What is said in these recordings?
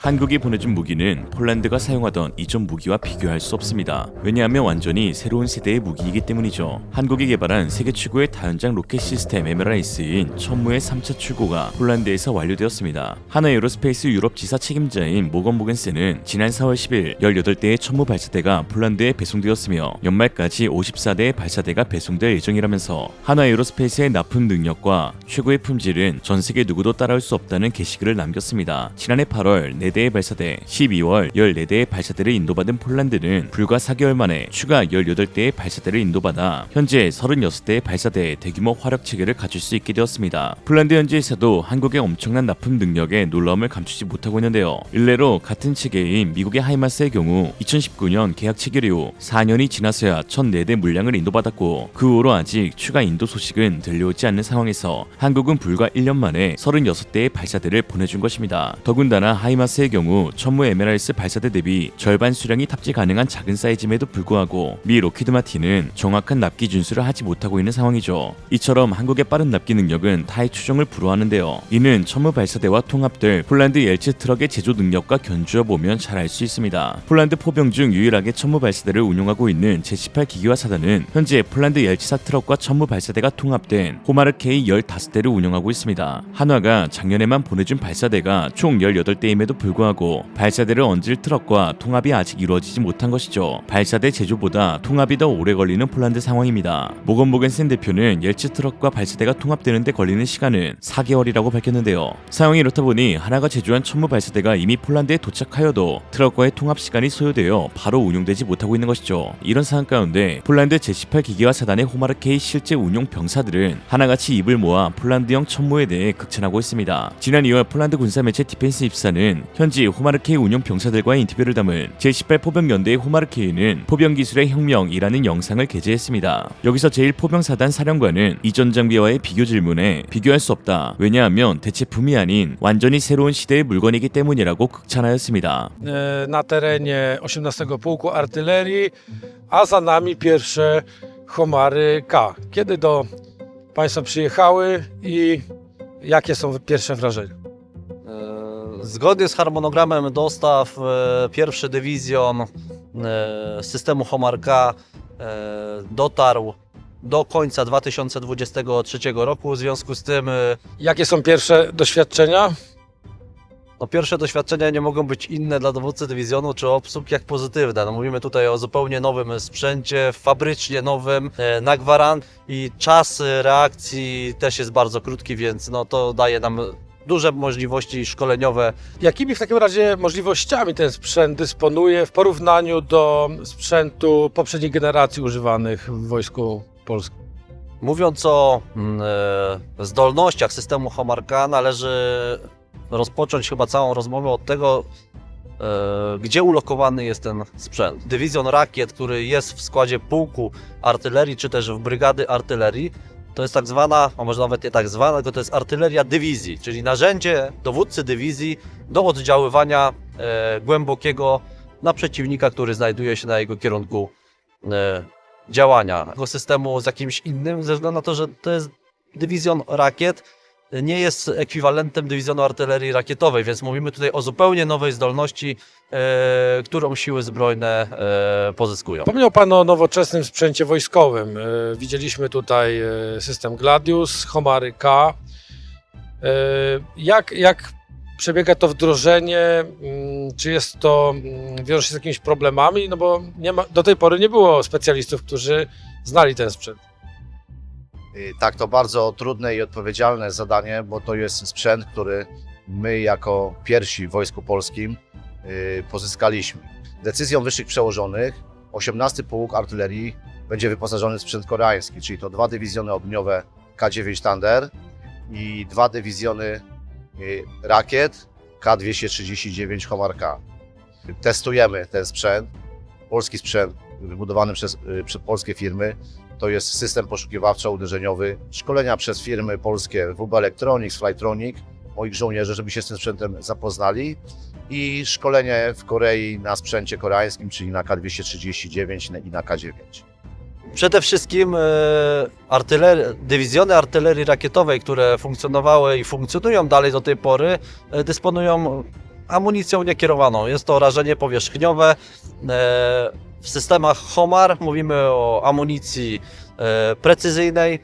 한국이 보내준 무기는 폴란드가 사용하던 이전 무기와 비교할 수 없습니다. 왜냐하면 완전히 새로운 세대의 무기이기 때문이죠. 한국이 개발한 세계 최고의 다연장 로켓 시스템 에메랄스인 천무의 3차 출고가 폴란드에서 완료되었습니다. 하나 에어로스페이스 유럽 지사 책임자인 모건 모겐센은 지난 4월 10일 18대의 천무 발사대가 폴란드에 배송되었으며 연말까지 54대의 발사대가 배송될 예정이라면서 하나 에어로스페이스의 납품 능력과 최고의 품질은 전 세계 누구도 따라올 수 없다는 게시글을 남겼습니다. 지난해 8월 4대의 발사대, 12월 14대의 발사대를 인도받은 폴란드는 불과 4개월 만에 추가 18대의 발사대를 인도받아 현재 36대의 발사대 대규모 화력 체계를 갖출 수 있게 되었습니다. 폴란드 현지에서도 한국의 엄청난 납품 능력에 놀라움을 감추지 못하고 있는데요. 일례로 같은 체계인 미국의 하이마스의 경우 2019년 계약 체결 이후 4년이 지나서야 1004대 물량을 인도받았고 그 후로 아직 추가 인도 소식은 들려오지 않는 상황에서 한국은 불과 1년 만에 36대의 발사대를 보내준 것입니다. 더군다나 하이마스의 경우 천무 에메랄스 발사대 대비 절반 수량이 탑재 가능한 작은 사이즈임에도 불구하고 미 로키드 마틴은 정확한 납기 준수를 하지 못하고 있는 상황이죠. 이처럼 한국의 빠른 납기 능력은 타의 추정을 불허하는데요. 이는 천무 발사대와 통합될 폴란드 옐츠 트럭의 제조 능력과 견주어 보면 잘 알 수 있습니다. 폴란드 포병 중 유일하게 천무 발사대를 운용하고 있는 제18 기계화 사단은 현재 폴란드 옐츠사 트럭과 천무 발사대가 통합된 호마르 K 15대를 운용하고 있습니다. 한화가 작년에만 보내준 발사대가 총 18대임에도 불구하고 발사대를 얹을 트럭과 통합이 아직 이루어지지 못한 것이죠. 발사대 제조보다 통합이 더 오래 걸리는 폴란드 상황입니다. 모건 모겐센 대표는 옐츠 트럭과 발사대가 통합되는 데 걸리는 시간은 4개월이라고 밝혔는데요. 상황이 이렇다 보니 하나가 제조한 천무 발사대가 이미 폴란드에 도착하여도 트럭과의 통합 시간이 소요되어 바로 운용되지 못하고 있는 것이죠. 이런 상황 가운데 폴란드 제18 기계화 사단의 호마르 K 실제 운용 병사들은 하나같이 입을 모아 폴란드형 천무에 대해 극찬하고 있습니다. 지난 2월 폴란드 군사매체 디펜스 입사는 현지 호마르 K 운용 병사들과의 인터뷰를 담은 제18 포병 연대의 호마르 K는 포병 기술의 혁명이라는 영상을 게재했습니다. 여기서 제1포병사단 사령관은 이전 장비와의 비교 질문에 비교할 수 없다. 왜냐하면 대체품이 아닌 완전히 새로운 시대의 물건이기 때문이라고 극찬하였습니다. Na terenie 18 Pułku Artylerii, a za nami pierwsze Homary K. Kiedy do Państwa przyjechały i jakie są pierwsze wrażenia? Zgodnie z harmonogramem dostaw pierwszy dywizjon systemu Homar K dotarł do końca 2023 roku. W związku z tym Jakie są pierwsze doświadczenia? pierwsze doświadczenia nie mogą być inne dla dowódcy dywizjonu czy obsług jak pozytywne. Mówimy tutaj o zupełnie nowym sprzęcie, fabrycznie nowym, na gwarant i czas reakcji też jest bardzo krótki, więc to daje nam duże możliwości szkoleniowe. Jakimi w takim razie możliwościami ten sprzęt dysponuje w porównaniu do sprzętu poprzedniej generacji używanych w Wojsku Polskim? Mówiąc o zdolnościach systemu Homar K, należy rozpocząć chyba całą rozmowę od tego, gdzie ulokowany jest ten sprzęt. Dywizjon rakiet, który jest w składzie pułku artylerii, czy też w brygady artylerii, to jest tak zwana, a może nawet nie tak zwana, tylko to jest artyleria dywizji, czyli narzędzie dowódcy dywizji do oddziaływania głębokiego na przeciwnika, który znajduje się na jego kierunku działania. Tego systemu z jakimś innym, ze względu na to, że to jest dywizjon rakiet, nie jest ekwiwalentem dywizjonu artylerii rakietowej, więc mówimy tutaj o zupełnie nowej zdolności, którą siły zbrojne pozyskują. Wspomniał Pan o nowoczesnym sprzęcie wojskowym. Widzieliśmy tutaj system Gladius, Homary K. Jak przebiega to wdrożenie? Czy jest to, wiąże się z jakimiś problemami? No bo do tej pory nie było specjalistów, którzy znali ten sprzęt. Tak, to bardzo trudne i odpowiedzialne zadanie, bo to jest sprzęt, który my jako pierwsi w Wojsku Polskim pozyskaliśmy. Decyzją wyższych przełożonych 18 Pułk Artylerii będzie wyposażony w sprzęt koreański, czyli to 2 dywizjony ogniowe K9 Thunder i 2 dywizjony rakiet K239 Homar K. Testujemy ten sprzęt, polski sprzęt wybudowany przez polskie firmy. To jest system poszukiwawczo-uderzeniowy, szkolenia przez firmy polskie WB Electronics, Flytronic, moich żołnierzy, żeby się z tym sprzętem zapoznali i szkolenie w Korei na sprzęcie koreańskim, czyli na K239 i na K9. Przede wszystkim dywizjony artylerii rakietowej, które funkcjonowały i funkcjonują dalej do tej pory, dysponują amunicją niekierowaną. Jest to rażenie powierzchniowe. W systemach HOMAR mówimy o amunicji precyzyjnej,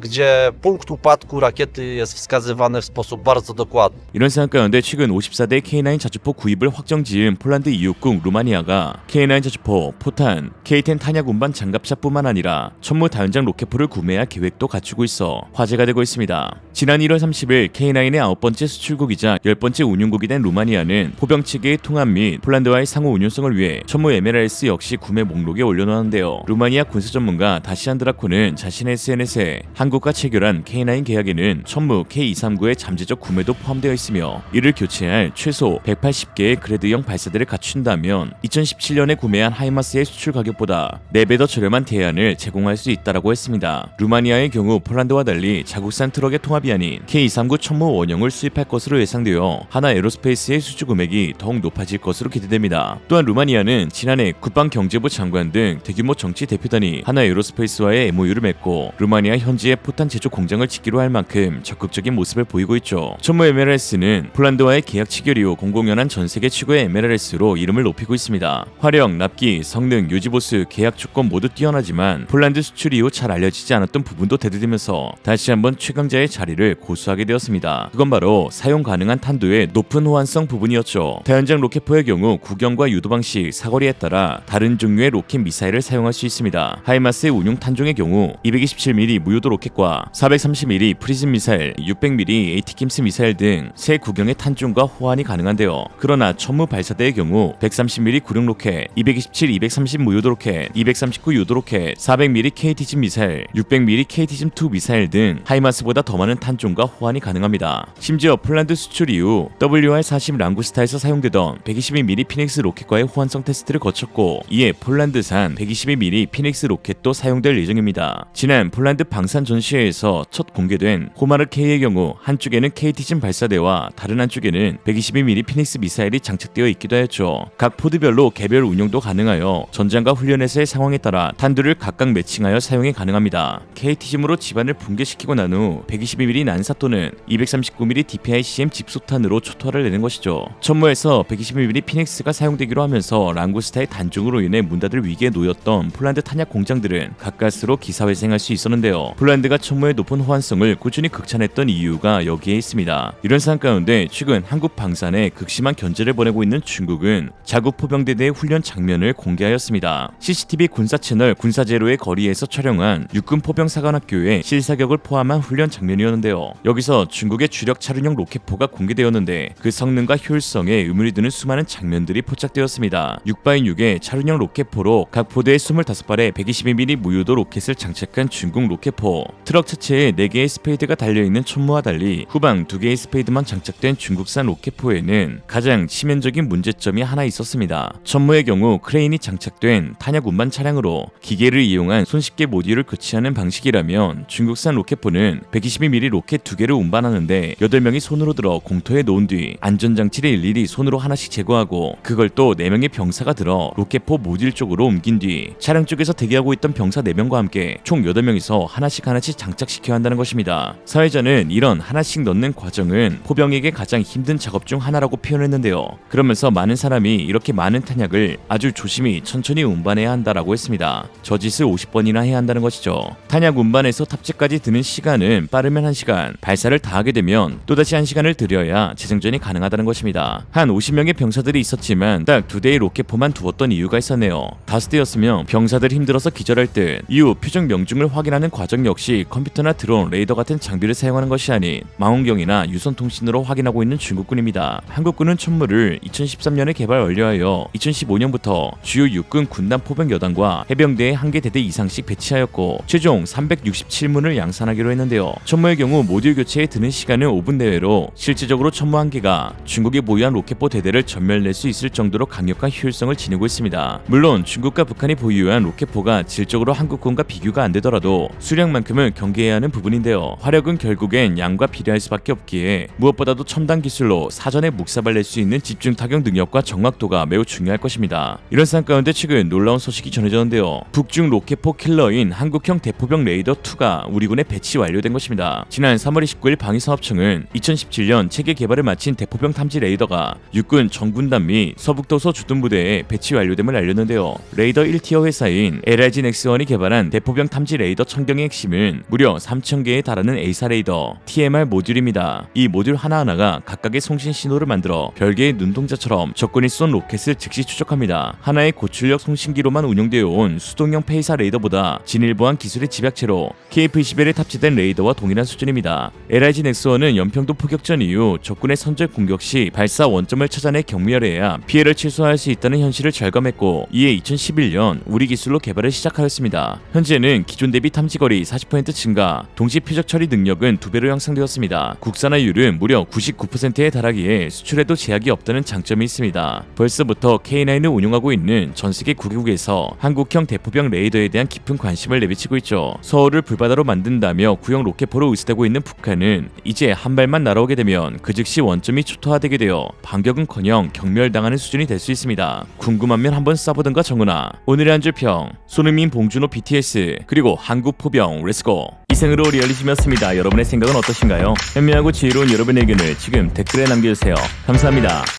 gdzie punkt upadku rakiety jest wskazywany w sposób bardzo dokładny. 이런 상황 가운데 최근 54대 K9 자주포 구입을 확정지은 폴란드 이웃국 루마니아가 K9 자주포, 포탄, K10 탄약 운반 장갑차뿐만 아니라 천무 다연장 로켓포를 구매할 계획도 갖추고 있어 화제가 되고 있습니다. 지난 1월 30일 K9의 9번째 수출국이자 10번째 운용국이 된 루마니아는 포병 체계의 통합 및 폴란드와의 상호 운용성을 위해 천무 MLRS 역시 구매 목록에 올려놓았는데요. 루마니아 군사 전문가 다시안 드라코는 자신의 SNS에 한국과 체결한 K9 계약에는 천무 K239의 잠재적 구매도 포함되어 있으며 이를 교체할 최소 180개의 그레드형 발사대를 갖춘다면 2017년에 구매한 하이마스의 수출 가격보다 4배 더 저렴한 대안을 제공할 수 있다고 했습니다. 루마니아의 경우 폴란드와 달리 자국산 트럭의 통합이 아닌 K239 천무 원형을 수입할 것으로 예상되어 하나 에어로스페이스의 수주 금액이 더욱 높아질 것으로 기대됩니다. 또한 루마니아는 지난해 국방경제부 장관 등 대규모 정치 대표단이 하나 에어로스페이스와의 MOU를 맺고 루마니아 현지의 포탄 제조 공장을 짓기로 할 만큼 적극적인 모습을 보이고 있죠. 천무 MLRS는 폴란드와의 계약 체결 이후 공공연한 전 세계 최고의 MLRS로 이름을 높이고 있습니다. 화력, 납기, 성능, 유지 보수, 계약 조건 모두 뛰어나지만 폴란드 수출 이후 잘 알려지지 않았던 부분도 대두되면서 다시 한번 최강자의 자리를 고수하게 되었습니다. 그건 바로 사용 가능한 탄두의 높은 호환성 부분이었죠. 다연장 로켓포의 경우 구경과 유도 방식, 사거리에 따라 다른 종류의 로켓 미사일을 사용할 수 있습니다. 하이마스의 운용 탄종의 경우 227mm 무유도 로켓과 430mm 프리즘 미사일, 600mm 에이티킴스 미사일 등 새 구경의 탄종과 호환이 가능한데요. 그러나 천무 발사대의 경우 130mm 구룡 로켓, 227, 230 무유도 로켓, 239 유도 로켓, 400mm KT즘 미사일, 600mm KT즘2 미사일 등 하이마스보다 더 많은 탄종과 호환이 가능합니다. 심지어 폴란드 수출 이후 WR-40 랑구스타에서 사용되던 122mm 피닉스 로켓과의 호환성 테스트를 거쳤고 이에 폴란드산 122mm 피닉스 로켓도 사용될 예정입니다. 지난 폴란드 방산 전시회에서 첫 공개된 호마르 K의 경우 한쪽에는 KT즘 발사대와 다른 한쪽에는 122mm 피닉스 미사일이 장착되어 있기도 했죠. 각 포드별로 개별 운용도 가능하여 전장과 훈련에서의 상황에 따라 탄두를 각각 매칭하여 사용이 가능합니다. KT즘으로 집안을 붕괴시키고 난 후 122mm 난사 또는 239mm DPICM 집소탄으로 초토화를 내는 것이죠. 천무에서 122mm 피닉스가 사용되기로 하면서 랑구스타의 단종으로 인해 문 닫을 위기에 놓였던 폴란드 탄약 공장들은 가까스로 기사회생할 수 있었는데요. 폴란드가 천무의 높은 호환성을 꾸준히 극찬했던 이유가 여기에 있습니다. 이런 상황 가운데 최근 한국 방산에 극심한 견제를 벌이고 있는 중국은 자국 포병대대의 훈련 장면을 공개하였습니다. CCTV 군사 채널 군사제로의 거리에서 촬영한 육군 포병 사관학교의 실사격을 포함한 훈련 장면이었는데요. 여기서 중국의 주력 차륜형 로켓포가 공개되었는데 그 성능과 효율성에 의문이 드는 수많은 장면들이 포착되었습니다. 6x6의 차륜형 로켓포로 각 포대에 25발의 122mm 무유도 로켓을 장착한 중국 로켓포, 트럭 차체에 4개의 스페이드가 달려있는 천무와 달리 후방 2개의 스페이드만 장착된 중국산 로켓포에는 가장 치명적인 문제점이 하나 있었습니다. 천무의 경우 크레인이 장착된 탄약 운반 차량으로 기계를 이용한 손쉽게 모듈을 교체하는 방식이라면 중국산 로켓포는 122mm 로켓 2개를 운반하는데 8명이 손으로 들어 공터에 놓은 뒤 안전장치를 일일이 손으로 하나씩 제거하고 그걸 또 4명의 병사가 들어 로켓포 모듈 쪽으로 옮긴 뒤 차량 쪽에서 대기하고 있던 병사 4명과 함께 총 8명이서 하나씩 장착시켜야 한다는 것입니다. 사회자는 이런 하나씩 넣는 과정은 포병에게 가장 힘든 작업 중 하나라고 표현했는데요. 그러면서 많은 사람이 이렇게 많은 탄약을 아주 조심히 천천히 운반해야 한다라고 했습니다. 저 짓을 50번이나 해야 한다는 것이죠. 탄약 운반에서 탑재까지 드는 시간은 빠르면 1시간, 발사를 다 하게 되면 또다시 1시간을 들여야 재정전이 가능하다는 것입니다. 한 50명의 병사들이 있었지만 딱 2대의 로켓포만 두었던 이유가 있었네요. 5대였으면 병사들이 힘들어서 기절할 듯 이후 표적 명중을 확인하는 과정 역시 컴퓨터나 드론, 레이더 같은 장비를 사용하는 것이 아닌 망원경이나 유선통신으로 확인하고 있는 중국군입니다. 한국군은 천무를 2013년에 개발 완료하여 2015년부터 주요 육군 군단 포병 여단과 해병대에 1개 대대 이상씩 배치하였고 최종 367문을 양산하기로 했는데요. 천무의 경우 모듈 교체에 드는 시간은 5분 내외로 실질적으로 천무 1개가 중국이 보유한 로켓포 대대를 전멸낼 수 있을 정도로 강력한 효율성을 지니고 있습니다. 물론 중국과 북한이 보유한 로켓포가 질적으로 한국군과 비교가 안 되더라도 하더라도 수량만큼은 경계해야 하는 부분인데요. 화력은 결국엔 양과 비례할 수밖에 없기에 무엇보다도 첨단 기술로 사전에 묵사발 낼 수 있는 집중 타격 능력과 정확도가 매우 중요할 것입니다. 이런 상황 가운데 최근 놀라운 소식이 전해졌는데요. 북중 로켓포 킬러인 한국형 대포병 레이더 2가 우리 군에 배치 완료된 것입니다. 지난 3월 29일 방위산업청은 2017년 체계 개발을 마친 대포병 탐지 레이더가 육군 정군단 및 서북도서 주둔부대에 배치 완료됨을 알렸는데요. 레이더 1티어 회사인 LIG 넥스원이 개발한 대포병 탐지 레이더 청경의 핵심은 무려 3,000개에 달하는 A사 레이더 TMR 모듈입니다. 이 모듈 하나하나가 각각의 송신 신호를 만들어 별개의 눈동자처럼 적군이 쏜 로켓을 즉시 추적합니다. 하나의 고출력 송신기로만 운용되어 온 수동형 페이사 레이더보다 진일보한 기술의 집약체로 KF-21에 탑재된 레이더와 동일한 수준입니다. LIG 넥스원은 연평도 포격전 이후 적군의 선제 공격 시 발사 원점을 찾아내 경미하여야 피해를 최소화할 수 있다는 현실을 절감했고, 이에 2011년 우리 기술로 개발을 시작하였습니다. 현재는 기존 대비 탐지거리 40% 증가, 동시 표적 처리 능력은 2배로 향상되었습니다. 국산화율은 무려 99%에 달하기에 수출에도 제약이 없다는 장점이 있습니다. 벌써부터 K9을 운용하고 있는 전세계 9개국에서 한국형 대포병 레이더에 대한 깊은 관심을 내비치고 있죠. 서울을 불바다로 만든다며 구형 로켓포로 의수되고 있는 북한은 이제 한 발만 날아오게 되면 그 즉시 원점이 초토화되게 되어 반격은커녕 경멸당하는 수준이 될 수 있습니다. 궁금하면 한번 쏴보든가 정은아. 오늘의 한 줄 평, 손흥민, 봉준호, BTS, 그리고 한국 포병 렛츠고. 이생으로 리얼리즘이었습니다. 여러분의 생각은 어떠신가요? 현명하고 지혜로운 여러분의 의견을 지금 댓글에 남겨주세요. 감사합니다.